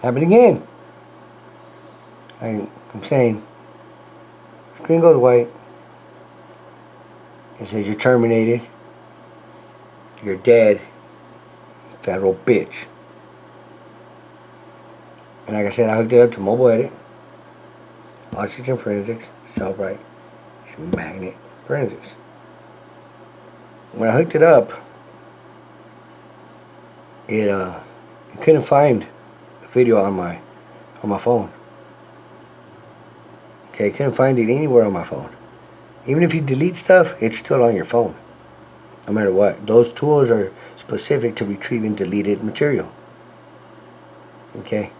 Happened again. I'm saying, screen goes white. It says you're terminated. You're dead. Federal bitch. And like I said, I hooked it up to mobile edit, oxygen forensics, Cellbrite, and magnet forensics. When I hooked it up, it couldn't find the video on my phone. Okay, I couldn't find it anywhere on my phone. Even if you delete stuff, it's still on your phone. No matter what. Those tools are specific to retrieving deleted material. Okay?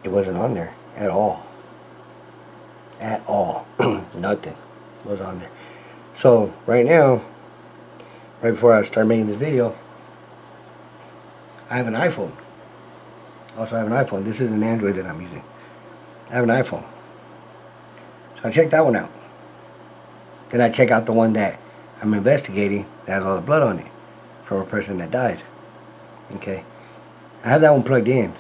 It wasn't on there at all. At all. Nothing was on there. So, right now, right before I start making this video, I have an iPhone. Also, I have an iPhone. This is an Android that I'm using. I have an iPhone. So I checked that one out. Then I check out the one that I'm investigating that has all the blood on it from a person that died. Okay. I have that one plugged in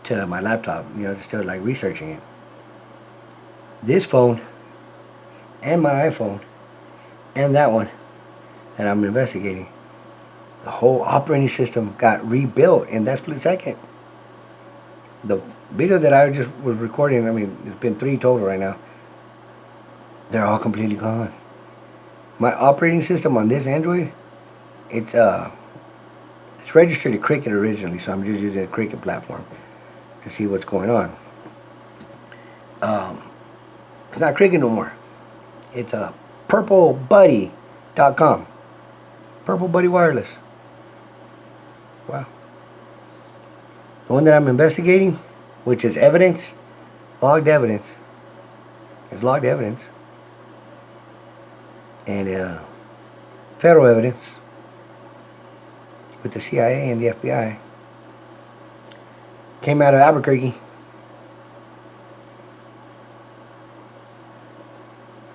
to my laptop, you know, just still like researching it. This phone and my iPhone and that one that I'm investigating, the whole operating system got rebuilt in that split second. The video that I just was recording, I mean, it's been 3 total right now. They're all completely gone. My operating system on this Android, it's registered to Cricket originally, so I'm just using a Cricket platform to see what's going on. It's not Cricket no more. It's purplebuddy.com. Purple Buddy Wireless. Wow. The one that I'm investigating, which is evidence, logged evidence. It's logged evidence. And federal evidence with the CIA and the FBI. Came out of Albuquerque.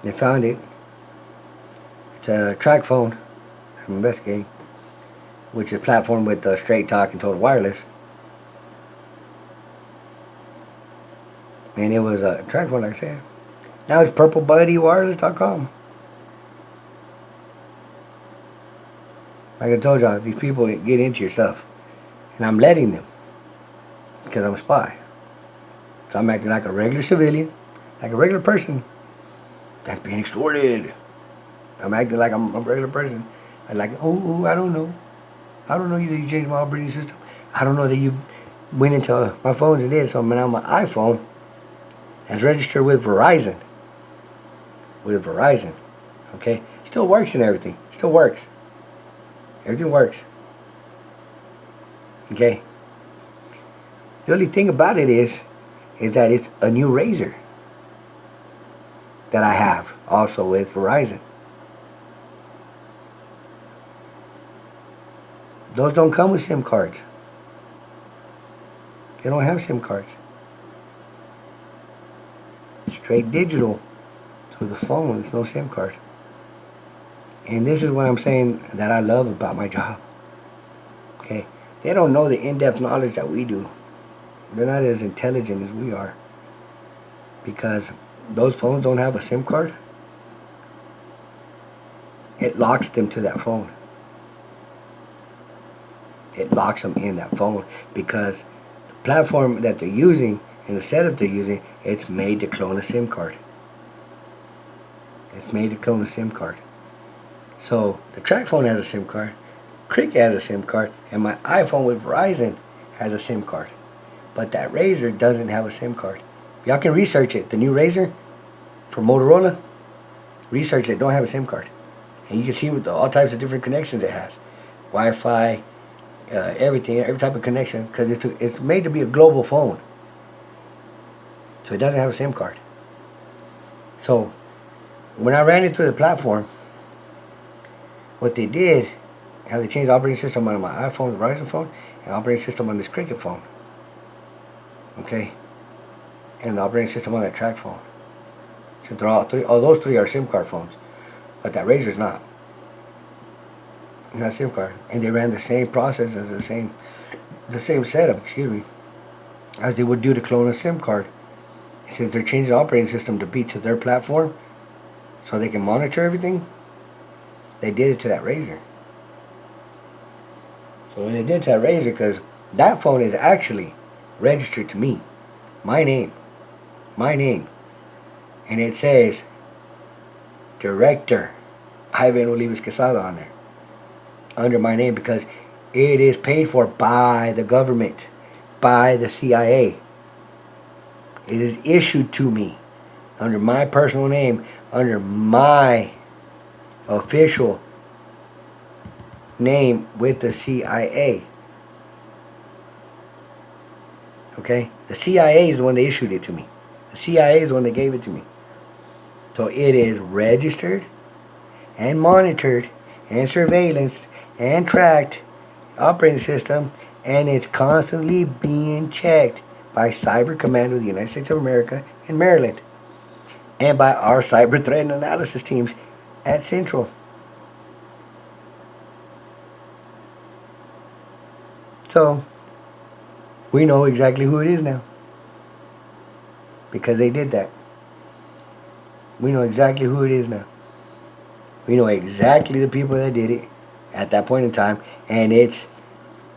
They found it. It's a track phone I'm investigating, which is a platform with Straight Talk and Total Wireless. And it was a track phone, like I said. Now it's purplebuddywireless.com. Like I told y'all, these people get into your stuff. And I'm letting them. Because I'm a spy. So I'm acting like a regular civilian, like a regular person that's being extorted. I'm acting like I'm a regular person. I'm like, oh, I don't know. I don't know that you changed my operating system. I don't know that you went into my phones and did. So now my iPhone is registered with Verizon. With Verizon. Okay? Still works and everything. Still works. Everything works. Okay? The only thing about it is that it's a new razor that I have also with Verizon. Those don't come with SIM cards. They don't have SIM cards. Straight digital through the phone. There's no SIM card. And this is what I'm saying that I love about my job. Okay? They don't know the in-depth knowledge that we do. They're not as intelligent as we are. Because those phones don't have a SIM card. It locks them to that phone. It locks them in that phone because the platform that they're using and the setup they're using, it's made to clone a SIM card. It's made to clone a SIM card. So the track phone has a SIM card, Cricket has a SIM card, and my iPhone with Verizon has a SIM card. But that razor doesn't have a SIM card. Y'all can research it. The new razor for Motorola, research it. Don't have a SIM card. And you can see with all types of different connections it has. Wi-Fi, everything, every type of connection. Because it's made to be a global phone. So it doesn't have a SIM card. So when I ran it through the platform, what they did, how they changed the operating system on my iPhone, the Verizon phone, and operating system on this Cricket phone. Okay? And the operating system on that track phone. So they're all those three are SIM card phones. But that razor's not. It's not a SIM card. And they ran the same process as the same the same setup, excuse me, as they would do to clone a SIM card. Since they're changing the operating system to be to their platform so they can monitor everything, they did it to that Razr. So when they did to that Razr, because that phone is actually registered to me, my name, and it says Director Ivan Olivas Quesada on there, under my name, because it is paid for by the government, by the CIA. It is issued to me under my personal name, under my official name with the CIA. Okay? The CIA is the one that issued it to me. The CIA is the one that gave it to me. So it is registered and monitored and surveillanced and tracked operating system, and it's constantly being checked by Cyber Command of the United States of America in Maryland, and by our cyber threat and analysis teams at Central. So we know exactly who it is now, because they did that. We know exactly who it is now. We know exactly the people that did it at that point in time, and it's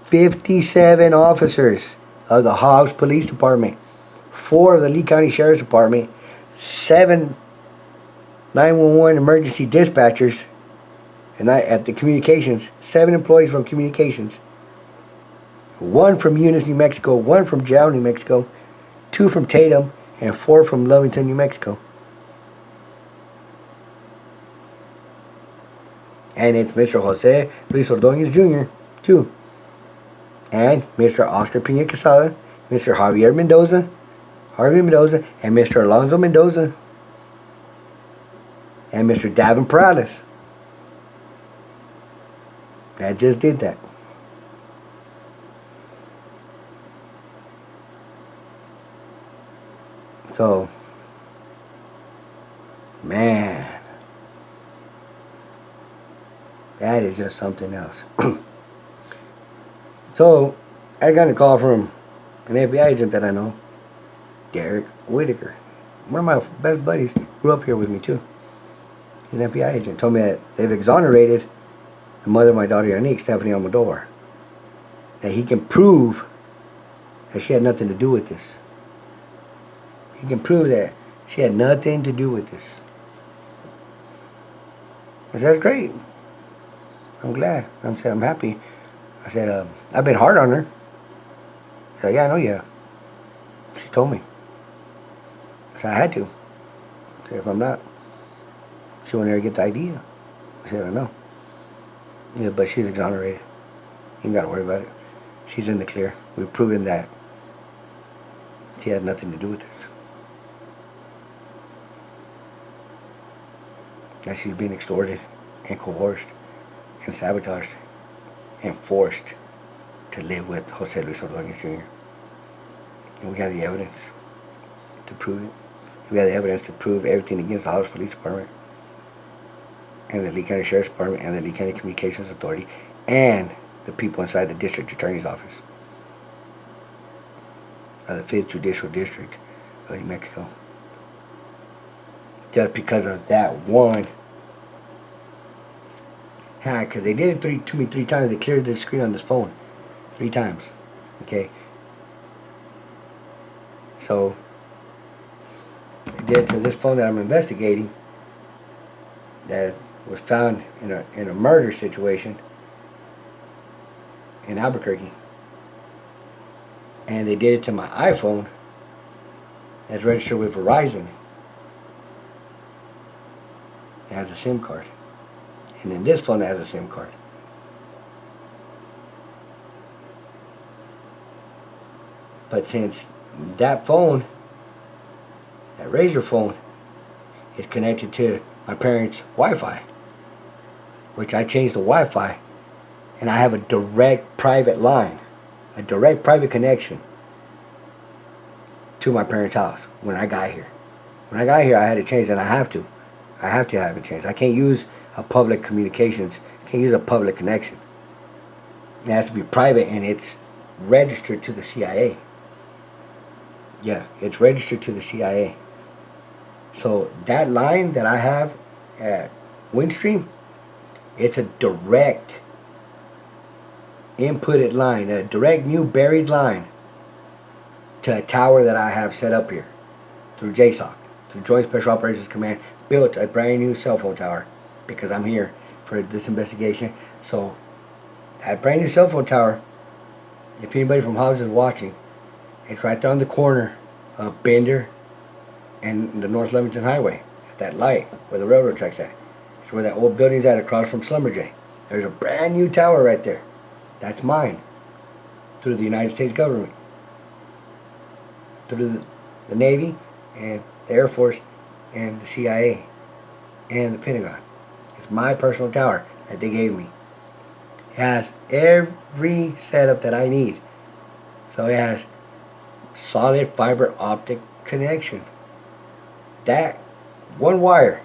57 officers of the Hobbs Police Department, 4 of the Lee County Sheriff's Department, 7 911 emergency dispatchers, and at the communications, 7 employees from communications, 1 from Eunice, New Mexico, 1 from Jow, New Mexico, 2 from Tatum, and 4 from Lovington, New Mexico. And it's Mr. Jose Luis Ordonez Jr. too. And Mr. Oscar Pina Quesada, Mr. Harvey Mendoza, and Mr. Alonzo Mendoza, and Mr. Davin Perales. That just did that. So, man, that is just something else. So, I got a call from an FBI agent that I know, Derek Whitaker. One of my best buddies, grew up here with me too. He's an FBI agent. Told me that they've exonerated the mother of my daughter, Yannick, Stephanie Almodovar. That he can prove that she had nothing to do with this. He can prove that she had nothing to do with this. I said, that's great. I'm glad. I said, I'm happy. I said, I've been hard on her. She said, yeah, I know you have. She told me. I said, I had to. I said, if I'm not, she won't ever get the idea. I said, I know. Yeah, but she's exonerated. You ain't got to worry about it. She's in the clear. We've proven that she had nothing to do with this. That she's being extorted and coerced and sabotaged and forced to live with Jose Luis Ordonez Jr. And we have the evidence to prove it. We have the evidence to prove everything against the Hobbs Police Department and the Lee County Sheriff's Department and the Lee County Communications Authority and the people inside the District Attorney's Office of the 5th Judicial District of New Mexico. Just because of that one hack, because they did it to me 3 times. They cleared the screen on this phone 3 times. Okay, so they did to this phone that I'm investigating, that was found in a murder situation in Albuquerque, and they did it to my iPhone that's registered with Verizon. It has a SIM card. And then this phone has a SIM card. But since that phone, that Razr phone, is connected to my parents' Wi-Fi, which I changed the Wi-Fi, and I have a direct private line, a direct private connection to my parents' house when I got here. When I got here, I had to change it, and I have to have it changed. I can't use a public communications, can't use a public connection. It has to be private, and it's registered to the CIA. Yeah, it's registered to the CIA. So that line that I have at Windstream, it's a direct inputted line, a direct new buried line to a tower that I have set up here through JSOC, through Joint Special Operations Command, built a brand new cell phone tower because I'm here for this investigation. So that brand new cell phone tower, if anybody from Hobbs is watching, it's right there on the corner of Bender and the North Leamington Highway, at that light where the railroad track's at. It's where that old building's at, across from Schlumberger. There's a brand new tower right there. That's mine, through the United States government, through the Navy and the Air Force and the CIA and the Pentagon. It's my personal tower that they gave me. It has every setup that I need. So it has solid fiber optic connection. That one wire,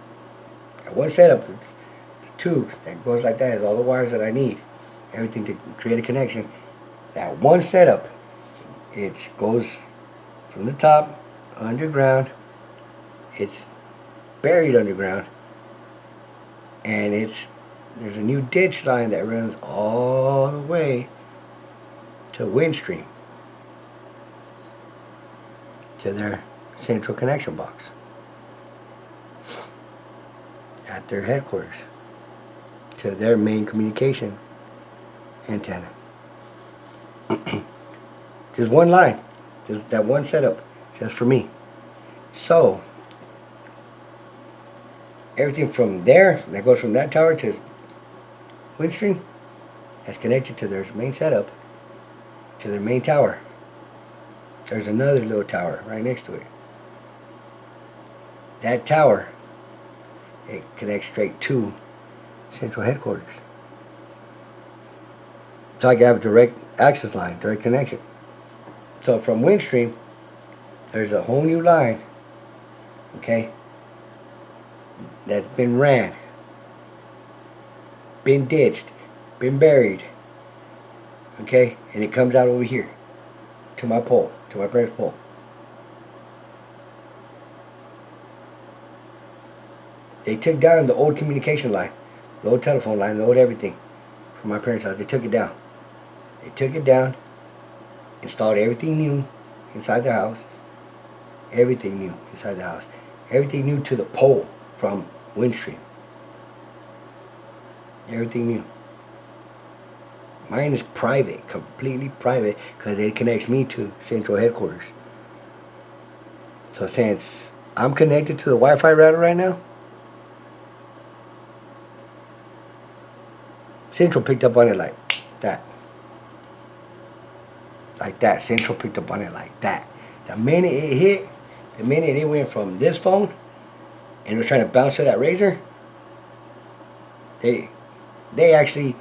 that one setup, the tube that goes like that, has all the wires that I need. Everything to create a connection. That one setup, it goes from the top, underground. It's buried underground. And there's a new ditch line that runs all the way to Windstream, to their central connection box at their headquarters, to their main communication antenna. Just one line, just that one setup, just for me. So everything from there, that goes from that tower to Windstream, that's connected to their main setup, to their main tower. There's another little tower right next to it. That tower, it connects straight to central headquarters. So I can have a direct access line, direct connection. So from Windstream, there's a whole new line, okay, that's been ran, been ditched, been buried, okay, and it comes out over here to my pole, to my parents' pole. They took down the old communication line, the old telephone line, the old everything from my parents' house. They took it down. They took it down, installed everything new inside the house, everything new inside the house, everything new to the pole from Windstream. Everything new. Mine is private, completely private, because it connects me to central headquarters. So since I'm connected to the Wi-Fi router right now, Central picked up on it like that. Like that. Central picked up on it like that. The minute it hit, the minute it went from this phone and was trying to bounce to that razor, they actually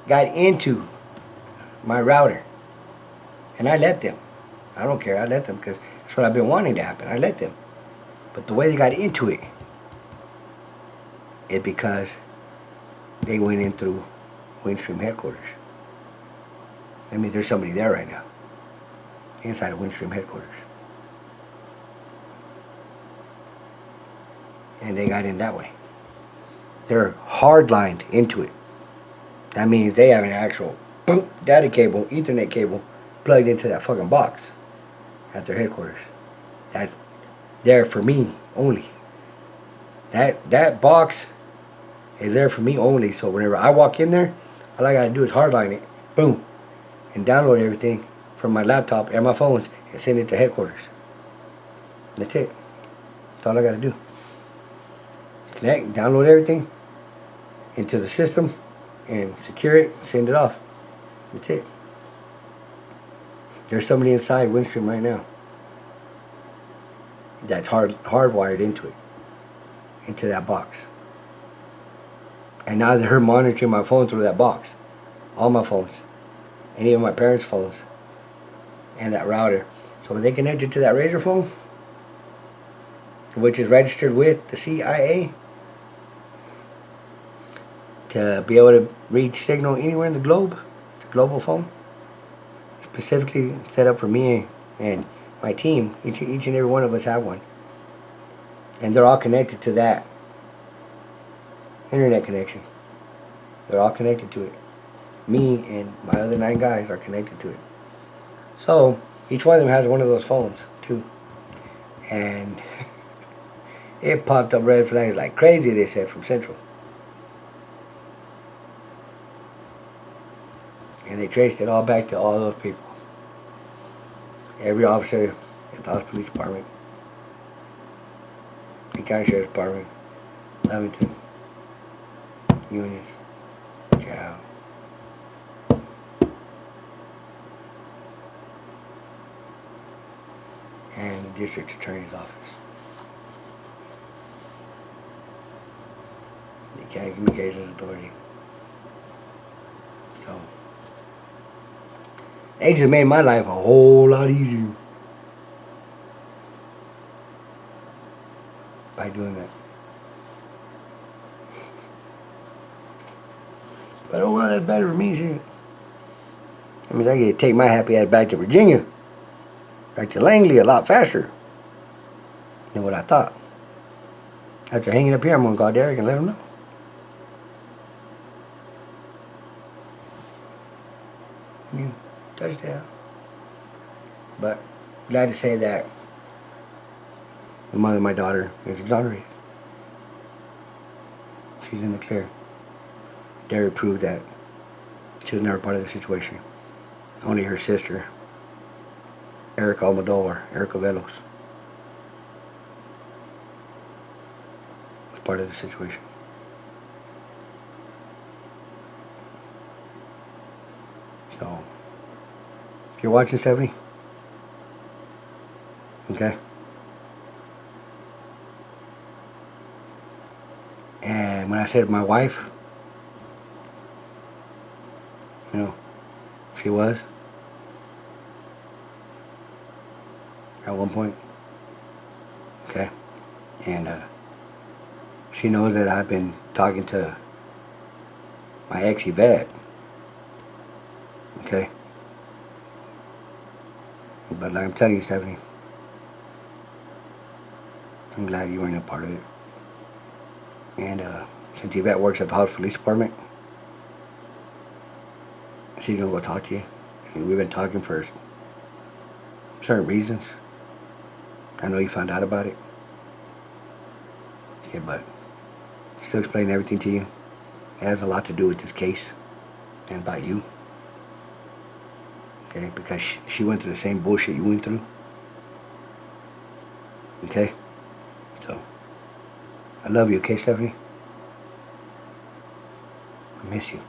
got into my router. And I let them. I don't care. I let them because that's what I've been wanting to happen. I let them. But the way they got into it, it's because they went in through Windstream headquarters. I mean, there's somebody there right now, inside of Windstream headquarters. And they got in that way. They're hard-lined into it. That means they have an actual data cable, Ethernet cable, plugged into that fucking box at their headquarters. That's there for me only. That box is there for me only. So whenever I walk in there, all I gotta do is hardline it, boom, and download everything from my laptop and my phones and send it to headquarters. That's it. That's all I gotta do. Connect, download everything into the system and secure it, send it off. That's it. There's somebody inside Windstream right now that's hardwired into it, into that box. And now they're monitoring my phone through that box. All my phones. And even my parents' phones. And that router. So when they connect it to that Razor phone, which is registered with the CIA, to be able to reach signal anywhere in the globe, the global phone, specifically set up for me and my team. Each and every one of us have one. And they're all connected to that internet connection. They're all connected to it. Me and my other 9 guys are connected to it. So each one of them has one of those phones too. And it popped up red flags like crazy, they said, from Central. And they traced it all back to all those people. Every officer at the Dallas Police Department, the County Sheriff's Department, Lovington, Eunice, Chow. And the District Attorney's Office. The County Communications Authority. So, they just made my life a whole lot easier by doing that. But oh well, that's better for me, shit. I mean, I get to take my happy ass back to Virginia, back to Langley a lot faster than what I thought. After hanging up here, I'm gonna call Derek and let him know. You touchdown. But glad to say that the mother of my daughter is exonerated. She's in the clear. Derek proved that she was never part of the situation. Only her sister, Erica Almodovar, Erica Velos, was part of the situation. So, if you're watching, Stephanie, okay? And when I said my wife, you know, she was at one point, okay? And she knows that I've been talking to my ex Yvette, okay? But like I'm telling you, Stephanie, I'm glad you weren't a part of it. And since Yvette works at the Dallas Police Department, she's gonna go talk to you. And we've been talking for certain reasons. I know you found out about it. Yeah, but she'll explain everything to you. It has a lot to do with this case and about you. Okay, because she went through the same bullshit you went through. Okay? So, I love you, okay, Stephanie? I miss you.